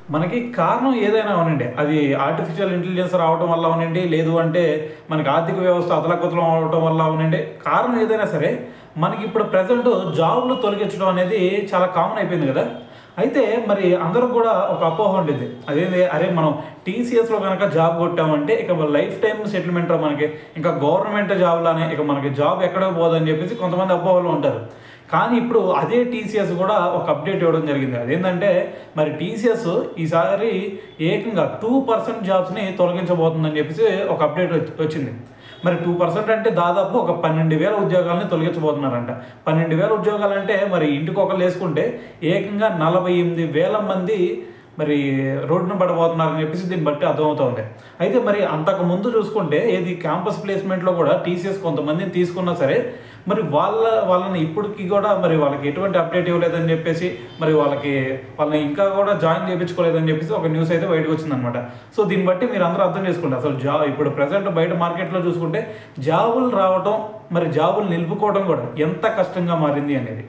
మనకి కారణం ఏదైనా అవనండి. అది ఆర్టిఫిషియల్ ఇంటెలిజెన్స్ రావడం వల్ల అవనండి, లేదు అంటే మనకి ఆర్థిక వ్యవస్థ అతలాకుతలం అవ్వడం వల్ల అవనండి. కారణం ఏదైనా సరే మనకి ఇప్పుడు ప్రెజెంట్ జాబ్‌లు తొలగించడం అనేది చాలా కామన్ అయిపోయింది గదా! అయితే మరి అందరికి గూడా ఒక అపోహ ఉండిద్ది. అదేంది అరే మనం టీసీఎస్‌లో గనక జాబ్ కొట్టామంటే ఇక లైఫ్ టైమ్ సెటిల్‌మెంట్‌రా మనకి. ఇంకా గవర్నమెంట్ జాబ్‌లానే ఇక మనకి జాబ్ ఎక్కడికి పోదని జెప్పేసి కొంతమంది అపోహలో ఉంటారు. కానీ ఇప్పుడు అదే టీసీఎస్ గూడా ఒక అప్డేట్ ఇవ్వడం జరిగింది. అదేంటంటే మరి టీసీఎస్ ఈసారి ఏకంగా 2% జాబ్స్‌ని తొలగించబోతుందని జెప్పేసి ఒక అప్డేట్ వచ్చింది. మరి 2% అంటే దాదాపు ఒక 12,000 ఉద్యోగాలని తొలగించబోతున్నారంట. 12,000 ఉద్యోగాలంటే మరి ఇంటికొకళ్ళేసుకుంటే ఏకంగా 48,000 మంది మరి రోడ్డున పడబోతున్నారని చెప్పేసి దీన్ని బట్టి అర్థమవుతోంది. అయితే మరి అంతకుముందు చూసుకుంటే ఏది క్యాంపస్ ప్లేస్‌మెంట్‌లో కూడా టీసీఎస్ కొంతమందిని తీసుకున్నా సరే మరి వాళ్ళని ఇప్పటికి కూడా మరి వాళ్ళకి ఎటువంటి అప్డేట్ ఇవ్వలేదని చెప్పేసి మరి వాళ్ళని ఇంకా కూడా జాయిన్ చేయించుకోలేదని చెప్పేసి ఒక న్యూస్ అయితే బయటకు వచ్చిందనమాట. సో దీన్ని బట్టి మీరు అందరూ అర్థం చేసుకోండి. అసలు ఇప్పుడు ప్రెజెంట్ బయట మార్కెట్‌లో చూసుకుంటే జాబులు రావటం, మరి జాబులు నిలుపుకోవడం కూడా ఎంత కష్టంగా మారింది అనేది.